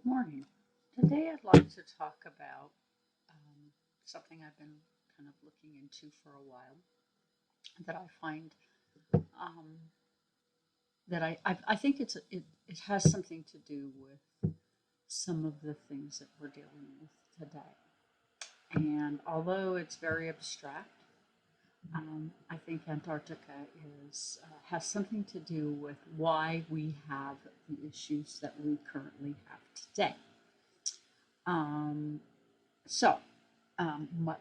Morning. Today I'd like to talk about something I've been kind of looking into for a while that I find um, that I think it has something to do with some of the things that we're dealing with today. And although it's very abstract, I think Antarctica is has something to do with why we have the issues that we currently have today. Um,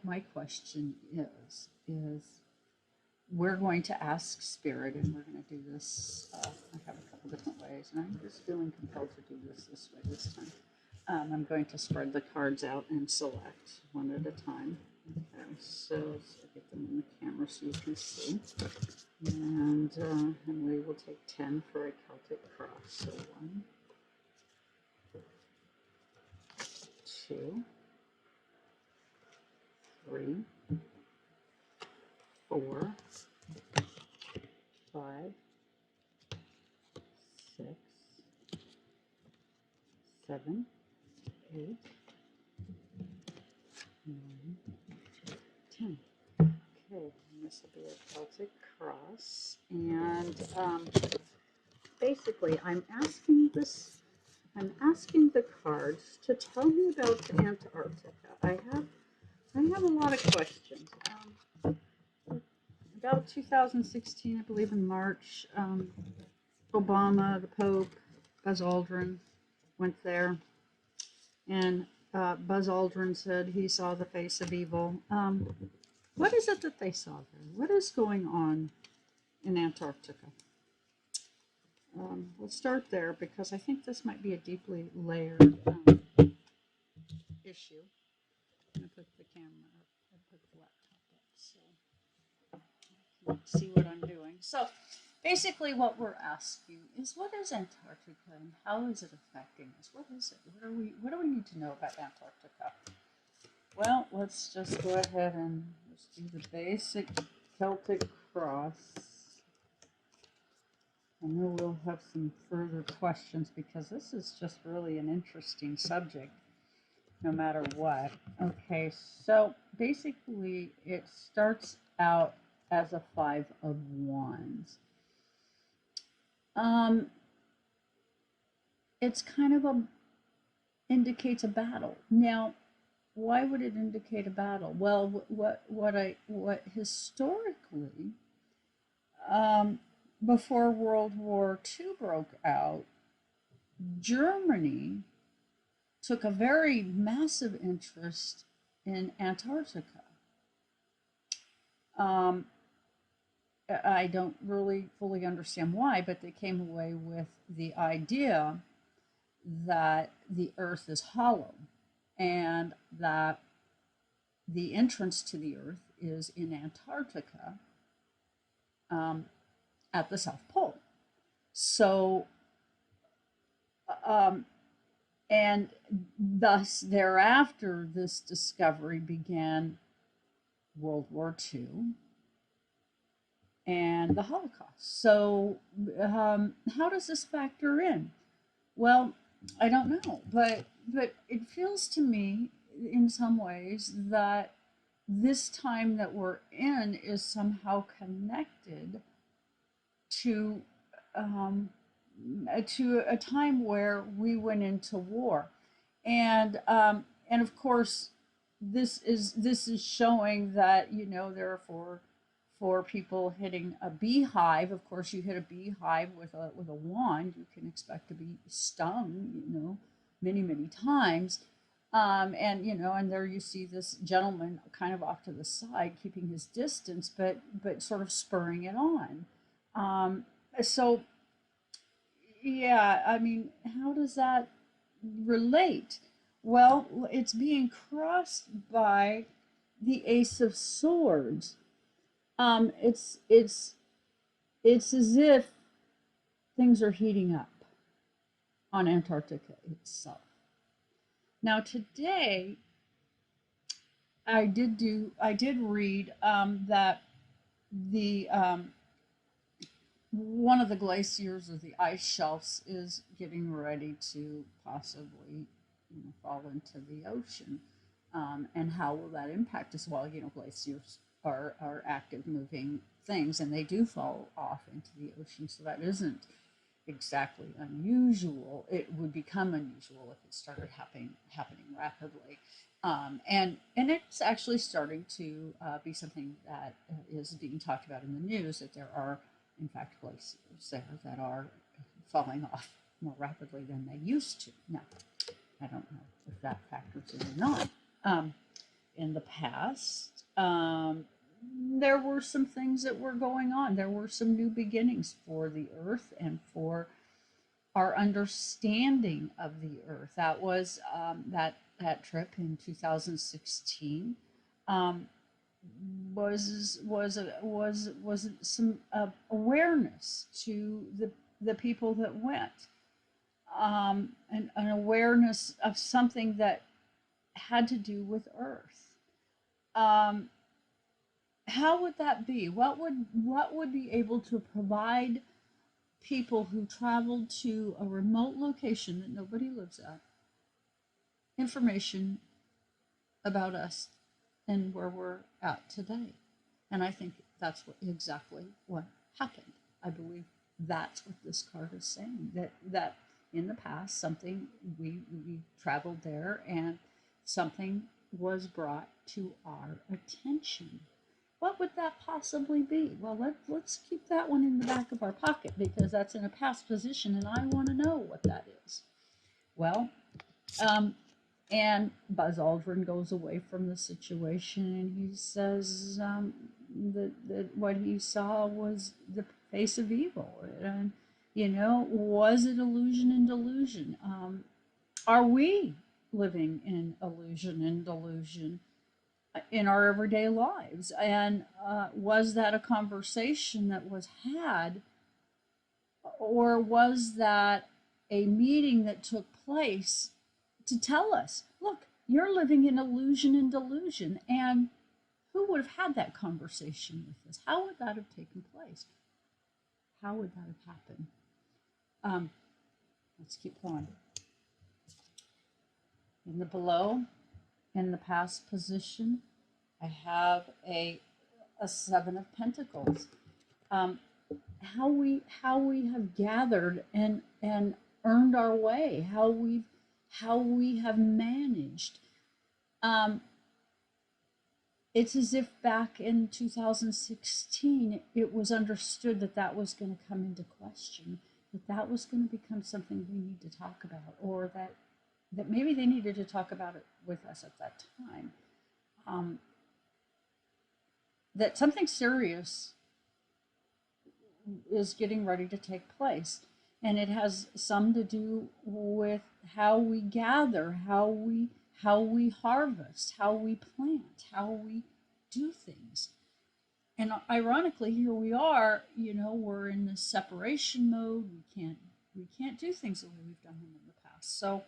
my question is we're going to ask Spirit, and we're going to do this. I have a couple different ways, and I'm just feeling compelled to do this way this time. I'm going to spread the cards out and select one at a time. Okay, so let's get them in the camera so you can see. And we will take 10 for a Celtic cross. So 1, 2, 3, 4, 5, 6, 7, 8, 9, 10. Okay, and this will be a Celtic cross. And basically, I'm asking the cards to tell me about Antarctica. I have a lot of questions. About 2016, I believe in March, Obama, the Pope, Buzz Aldrin went there, and Buzz Aldrin said he saw the face of evil. What is it that they saw there? What is going on in Antarctica? Let's start there because I think this might be a deeply layered issue. I'm going to put the camera up, I put the laptop up so you can see what I'm doing. So basically what we're asking is what is Antarctica and how is it affecting us? What is it? What do we need to know about Antarctica? Well, let's just go ahead and let's do the basic Celtic cross. I know we'll have some further questions because this is just really an interesting subject, no matter what. Okay, so basically it starts out as a 5 of wands. It's kind of indicates a battle. Now, why would it indicate a battle? Well, what historically, before World War II broke out, Germany took a very massive interest in Antarctica. I don't really fully understand why, but they came away with the idea that the Earth is hollow and that the entrance to the Earth is in Antarctica at the South Pole. So, and thus thereafter, this discovery began World War II and the Holocaust. So, how does this factor in? Well, I don't know, but it feels to me in some ways that this time that we're in is somehow connected to a time where we went into war, and of course this is showing that there are four people hitting a beehive. Of course, you hit a beehive with a wand, you can expect to be stung, many times. And there you see this gentleman kind of off to the side, keeping his distance, but sort of spurring it on. So yeah, I mean, how does that relate? Well, it's being crossed by the Ace of Swords. It's as if things are heating up on Antarctica itself. Now today, I did read that the one of the glaciers or the ice shelves is getting ready to possibly fall into the ocean. And how will that impact us? Well, glaciers are active moving things, and they do fall off into the ocean. So that isn't exactly unusual. It would become unusual if it started happening rapidly. And it's actually starting to be something that is being talked about in the news, that there are, in fact, glaciers there that are falling off more rapidly than they used to. Now, I don't know if that factors in or not. In the past, there were some things that were going on. There were some new beginnings for the Earth and for our understanding of the Earth. That was that trip in 2016 was some awareness to the people that went, and an awareness of something that had to do with Earth. Um, how would that be? What would be able to provide people who traveled to a remote location that nobody lives at information about us and where we're at today? And I think that's exactly what happened. I believe that's what this card is saying, that in the past something, we traveled there and something was brought to our attention. What would that possibly be? Well, let's keep that one in the back of our pocket, because that's in a past position and I want to know what that is. Well, and Buzz Aldrin goes away from the situation and he says that what he saw was the face of evil. And, was it illusion and delusion? Are we living in illusion and delusion in our everyday lives? And was that a conversation that was had, or was that a meeting that took place to tell us, look, you're living in illusion and delusion? And who would have had that conversation with us? How would that have taken place? How would that have happened? Let's keep going. In the below, in the past position, I have a Seven of Pentacles. How we have gathered and earned our way, how we have managed. It's as if back in 2016 it was understood that was going to come into question, that was going to become something we need to talk about, or that maybe they needed to talk about it with us at that time. That something serious is getting ready to take place. And it has some to do with how we gather, how we harvest, how we plant, how we do things. And ironically, here we are, we're in this separation mode. We can't do things the way we've done them in the past. So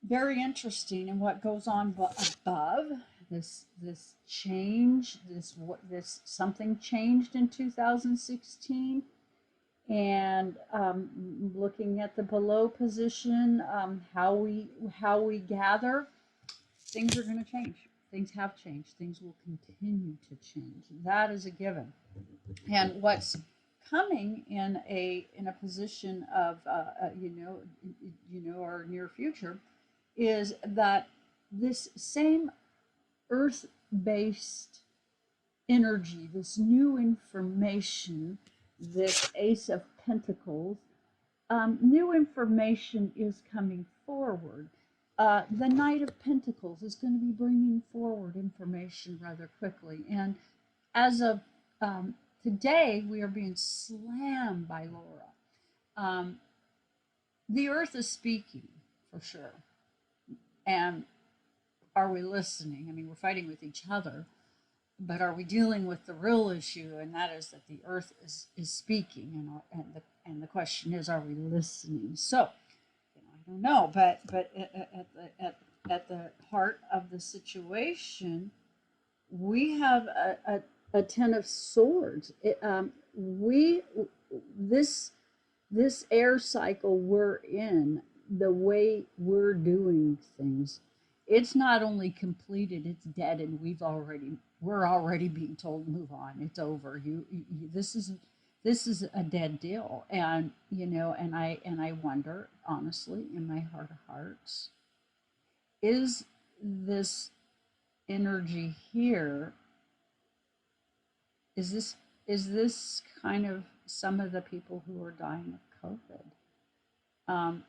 very interesting. And what goes on above this change, this something changed in 2016. And looking at the below position, how we gather, things are going to change. Things have changed. Things will continue to change. That is a given. And what's coming in a position of our near future is that this same earth-based energy, this new information, this Ace of Pentacles, new information is coming forward. The Knight of Pentacles is going to be bringing forward information rather quickly. And as of today, we are being slammed by Laura. The earth is speaking, for sure. And are we listening? I mean, we're fighting with each other, but are we dealing with the real issue? And that is that the earth is speaking, and the question is, are we listening? So, I don't know, but at the heart of the situation, we have a Ten of Swords. This air cycle we're in, the way we're doing things, it's not only completed, it's dead, and we're already being told move on. It's over. This is a dead deal, and I wonder honestly in my heart of hearts, is this energy here, is this kind of some of the people who are dying of COVID?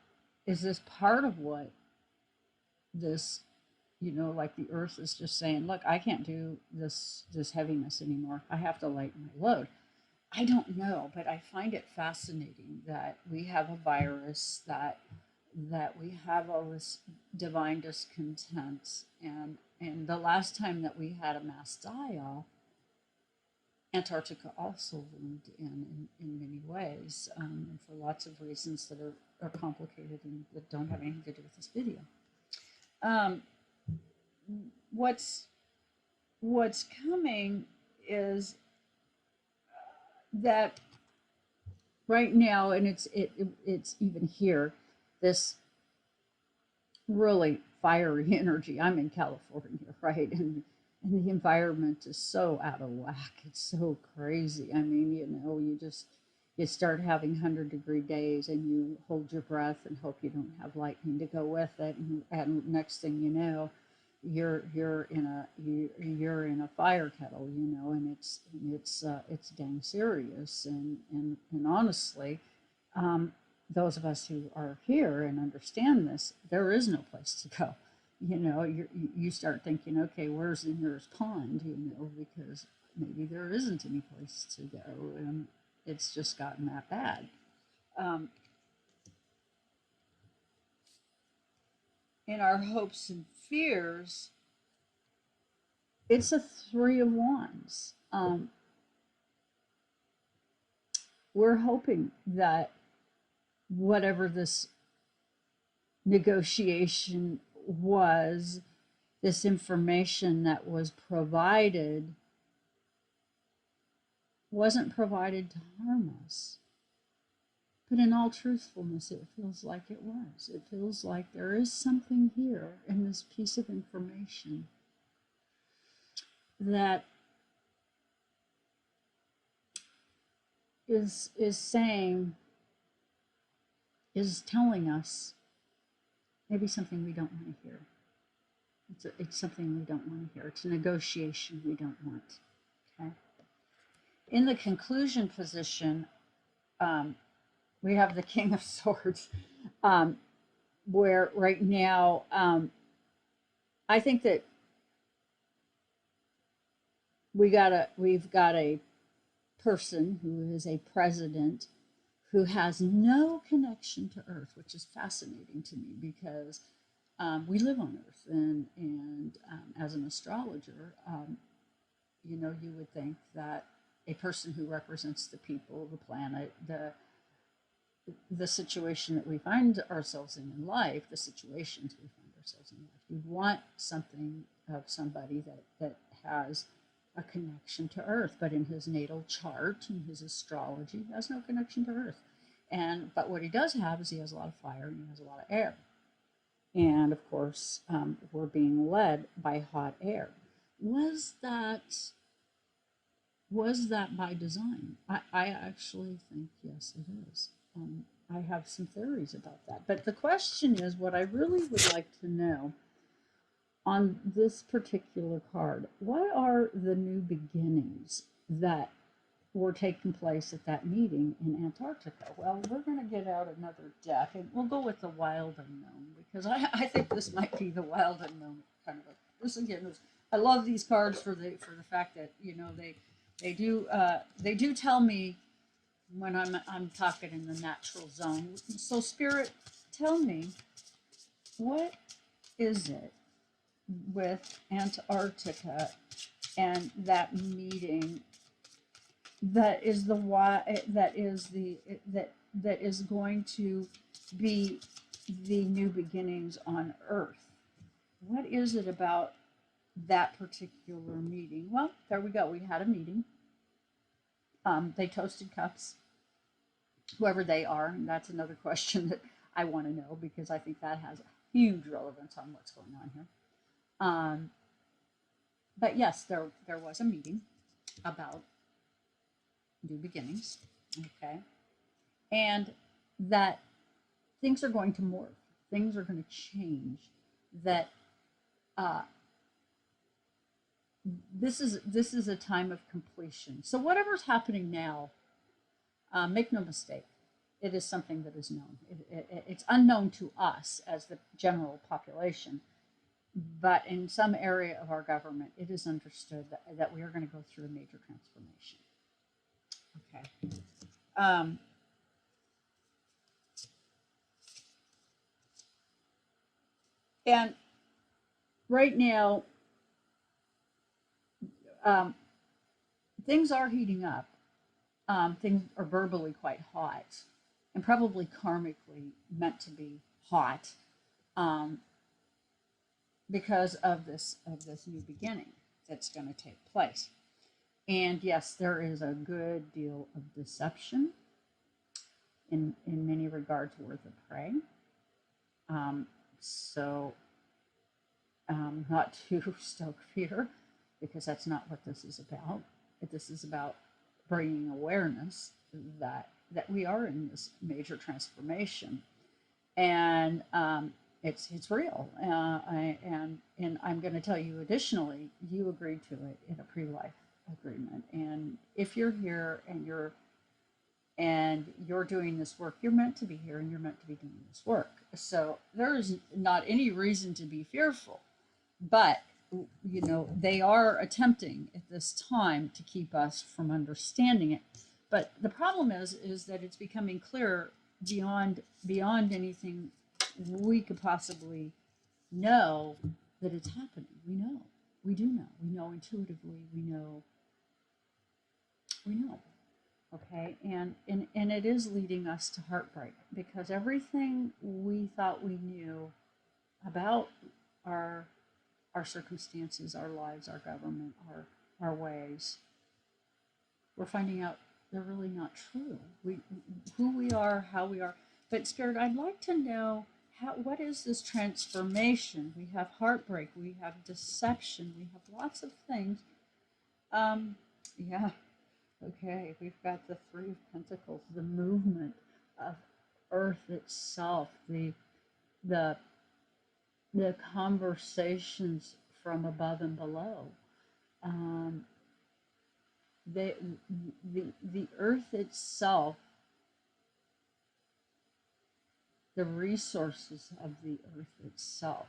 Is this part of what this, like the earth is just saying, look, I can't do this heaviness anymore. I have to lighten my load. I don't know, but I find it fascinating that we have a virus, that we have all this divine discontent, and the last time that we had a mass die-off, Antarctica also loomed in many ways, and for lots of reasons that are complicated and that don't have anything to do with this video. Um, what's what's coming is that right now, and it's even here, this really fiery energy. I'm in California, right? And the environment is so out of whack. It's so crazy. I mean, you start having 100-degree days and you hold your breath and hope you don't have lightning to go with it. And next thing you know, you're in a fire kettle, and it's dang serious. And honestly, those of us who are here and understand this, there is no place to go. You start thinking, okay, where's the nearest pond? Because maybe there isn't any place to go, and it's just gotten that bad. In our hopes and fears, it's a Three of Wands. We're hoping that whatever this negotiation was, this information that was provided, wasn't provided to harm us. But in all truthfulness, it feels like it was. It feels like there is something here in this piece of information that is saying, is telling us maybe something we don't want to hear. It's something we don't want to hear. It's a negotiation we don't want. Okay. In the conclusion position, we have the King of Swords, where right now, I think that we've got a person who is a president who has no connection to Earth, which is fascinating to me because we live on Earth, and as an astrologer, you would think that a person who represents the people, the planet, the situation that we find ourselves in life, the situations we find ourselves in life, you'd want something of somebody that has a connection to Earth, but in his natal chart, in his astrology, he has no connection to Earth. But what he does have is he has a lot of fire and he has a lot of air. And of course, we're being led by hot air. Was that by design? I actually think yes, it is. I have some theories about that. But the question is, what I really would like to know on this particular card, what are the new beginnings that were taking place at that meeting in Antarctica? Well, we're going to get out another deck, and we'll go with the Wild Unknown, because I think this might be the Wild Unknown kind of this again is, I love these cards for the fact that they do tell me when I'm talking in the natural zone. So Spirit, tell me, what is it with Antarctica and that meeting that is that is going to be the new beginnings on Earth? What is it about that particular meeting? Well, there we go. We had a meeting. They toasted cups, whoever they are, and that's another question that I want to know because I think that has a huge relevance on what's going on here. But yes, there was a meeting about new beginnings, okay, and that things are going to morph, things are going to change. That this is a time of completion. So whatever's happening now, make no mistake, it is something that is known. It's unknown to us as the general population, but in some area of our government, it is understood that we are going to go through a major transformation. Okay. And right now, things are heating up. Things are verbally quite hot and probably karmically meant to be hot, because of this new beginning that's going to take place. And yes, there is a good deal of deception in many regards worth of prey. So not to stoke fear, because that's not what this is about. This is about bringing awareness that we are in this major transformation, and it's real. And I'm going to tell you additionally, you agreed to it in a pre-life agreement, and if you're here and you're doing this work, you're meant to be here and you're meant to be doing this work. So there is not any reason to be fearful, but they are attempting at this time to keep us from understanding it. But the problem is that it's becoming clear beyond anything we could possibly know that it's happening. We do know intuitively. We know. Okay, and it is leading us to heartbreak, because everything we thought we knew about our circumstances, our lives, our government, our ways, we're finding out they're really not true. Who we are, how we are. But Spirit, I'd like to know what is this transformation? We have heartbreak, we have deception, we have lots of things. Yeah. Okay, we've got the Three of Pentacles, the movement of Earth itself, the conversations from above and below, the Earth itself, the resources of the Earth itself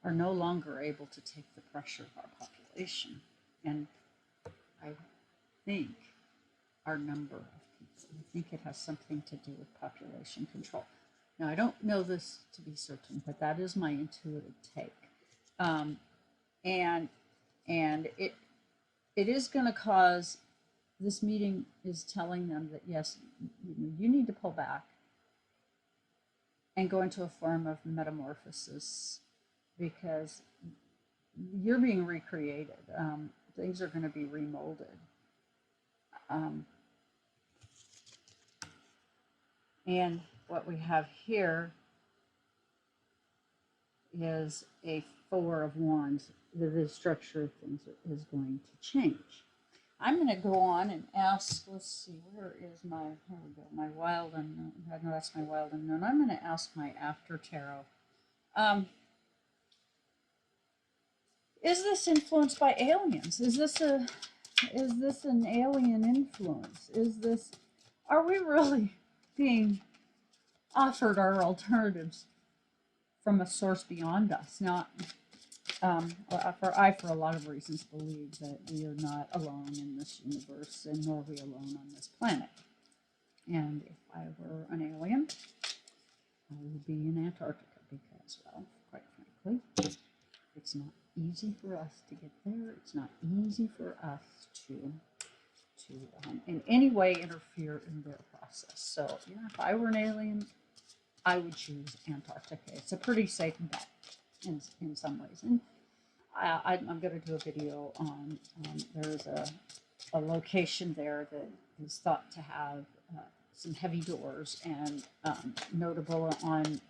are no longer able to take the pressure of our population. And I think our number of people. I think it has something to do with population control. Now, I don't know this to be certain, but that is my intuitive take. And it is going to cause, this meeting is telling them that, yes, you need to pull back and go into a form of metamorphosis, because you're being recreated. Things are going to be remolded. And what we have here is a Four of Wands. The structure of things is going to change. I'm going to go on and ask, let's see, where is my, here we go, my wild unknown. No, that's my wild unknown. I'm going to ask my after tarot. Is this influenced by aliens? Is this an alien influence? Are we really being offered our alternatives from a source beyond us? Now, for a lot of reasons, believe that we are not alone in this universe, and nor are we alone on this planet. And if I were an alien, I would be in Antarctica, because, well, quite frankly, it's not easy for us to get there. It's not easy for us to in any way interfere in their process. So, yeah, if I were an alien, I would choose Antarctica. It's a pretty safe bet in some ways. And I'm going to do a video on, there's a location there that is thought to have some heavy doors and notable on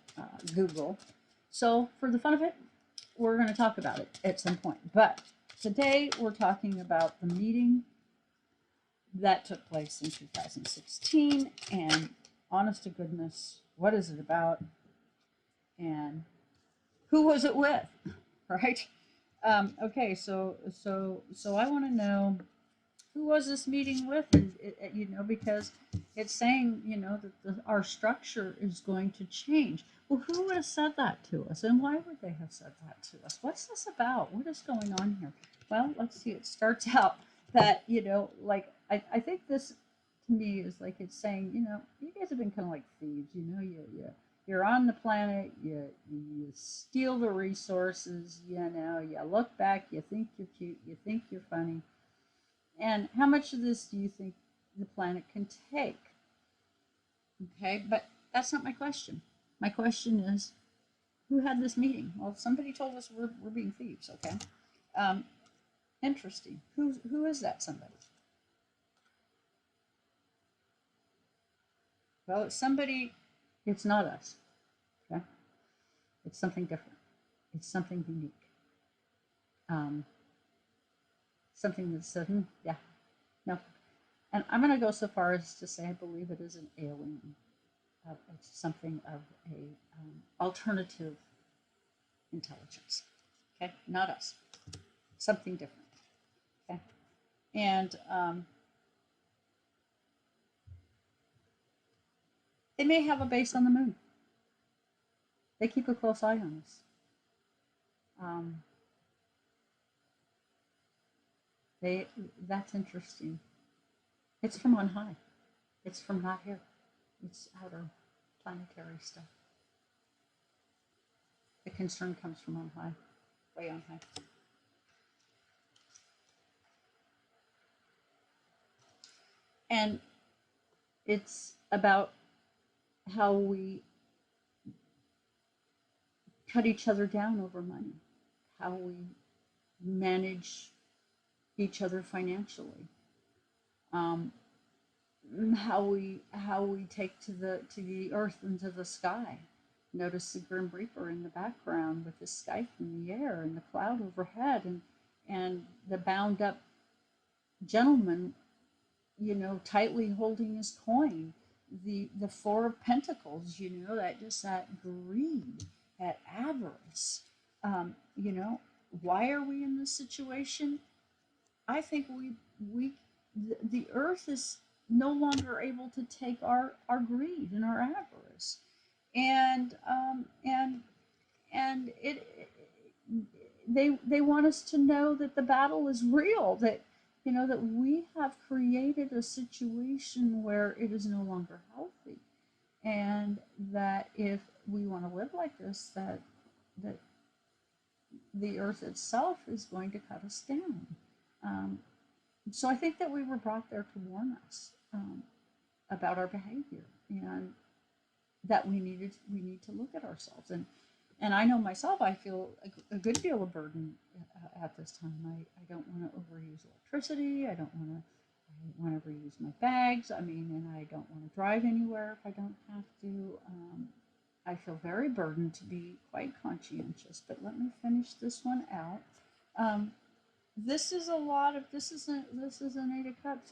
Google. So for the fun of it, we're going to talk about it at some point. But today we're talking about the meeting that took place in 2016, and honest to goodness, what is it about and who was it with, right? Okay, so I want to know, who was this meeting with, and because it's saying that our structure is going to change. Well, who would have said that to us, and why would they have said that to us? What's this about? What is going on here? Well, let's see. It starts out that like I think this to me is like it's saying you guys have been kind of like thieves. You're on the planet. You steal the resources. You look back. You think you're cute. You think you're funny. And how much of this do you think the planet can take? Okay, but that's not my question. My question is, who had this meeting? Well, somebody told us we're being thieves. Okay, interesting. Who is that somebody? Well, it's somebody. It's not us. Okay, it's something different. It's something unique. Something that said, yeah, no. And I'm going to go so far as to say I believe it is an alien. It's something of a alternative intelligence. Okay, not us. Something different. Okay, and they may have a base on the moon. They keep a close eye on us. That's interesting. It's from on high. It's from not here. It's outer planetary stuff. The concern comes from on high, way on high. And it's about how we cut each other down over money, how we manage each other financially, how we take to the earth and to the sky. Notice the Grim Reaper in the background with the scythe in the air and the cloud overhead, and the bound up gentleman, tightly holding his coin. The Four of Pentacles, that just that greed, that avarice. Why are we in this situation? I think the earth is no longer able to take our greed and our avarice, and they want us to know that the battle is real, that that we have created a situation where it is no longer healthy, and that if we want to live like this, that the earth itself is going to cut us down. So I think that we were brought there to warn us about our behavior, and that we need to look at ourselves. And I know myself, I feel a good deal of burden at this time. I don't want to overuse electricity. I don't want to overuse my bags. And I don't want to drive anywhere if I don't have to. I feel very burdened to be quite conscientious. But let me finish this one out. This is an Eight of Cups,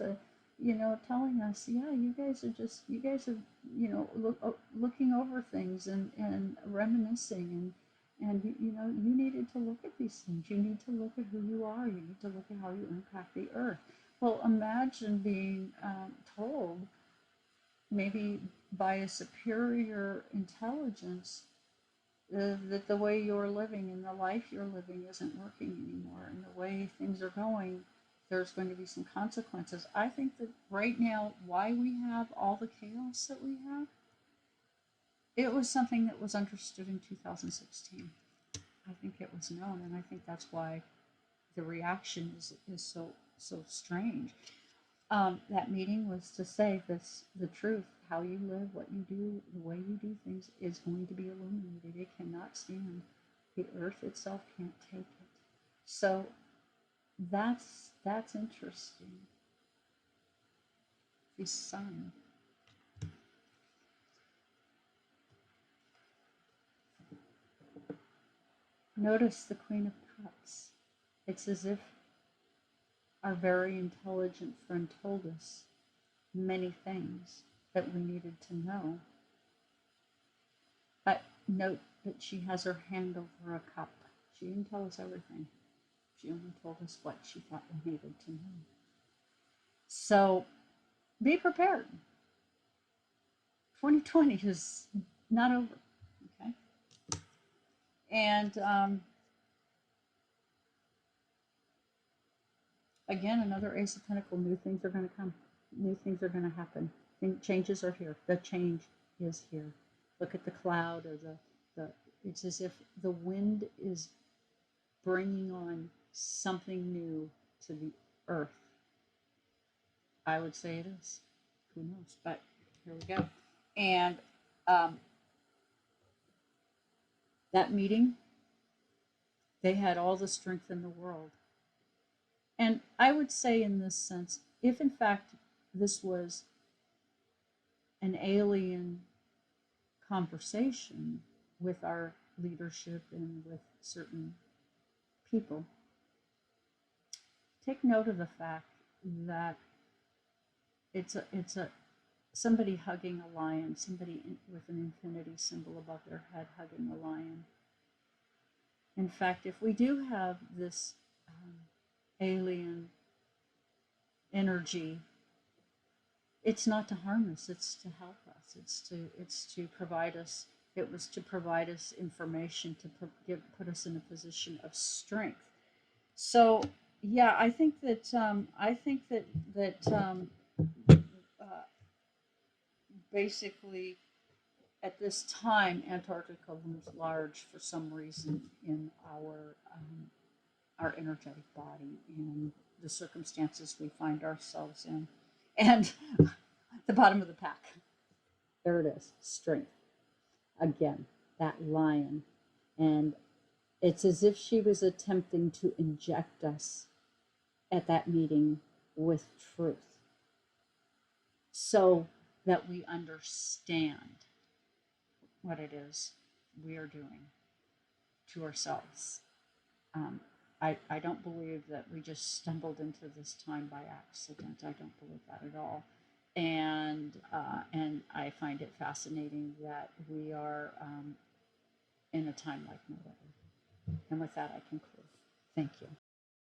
telling us, yeah, you guys are looking over things and reminiscing, and you needed to look at these things. You need to look at who you are. You need to look at how you impact the earth. Well, imagine being told, maybe by a superior intelligence, that the way you're living and the life you're living isn't working anymore, and the way things are going, there's going to be some consequences. I think that right now, why we have all the chaos that we have, it was something that was understood in 2016. I think it was known, and I think that's why the reaction is so strange. That meeting was to say the truth. How you live, what you do, the way you do things is going to be illuminated. It cannot stand. The earth itself can't take it. So that's interesting. The sun. Notice the Queen of Cups. It's as if our very intelligent friend told us many things that we needed to know. But note that she has her hand over a cup. She didn't tell us everything. She only told us what she thought we needed to know. So be prepared. 2020 is not over. Okay. And again, another Ace of Pentacles. New things are going to come. New things are going to happen. Changes are here. The change is here. Look at the cloud or the. It's as if the wind is bringing on something new to the earth. I would say it is. Who knows? But here we go. And that meeting, they had all the strength in the world. And I would say, in this sense, if in fact this was an alien conversation with our leadership and with certain people, take note of the fact that it's a somebody hugging a lion, somebody with an infinity symbol above their head hugging a lion. In fact, if we do have this alien energy, it's not to harm us, it's to help us, it's to provide us, it was to provide us information to put us in a position of strength. So yeah, I think that basically at this time Antarctica looms large for some reason in our energetic body and the circumstances we find ourselves in. And the bottom of the pack. There it is, strength. Again, that lion. And it's as if she was attempting to inject us at that meeting with truth so that we understand what it is we are doing to ourselves. I don't believe that we just stumbled into this time by accident. I don't believe that at all. And I find it fascinating that we are in a time like no other. And with that, I conclude. Thank you.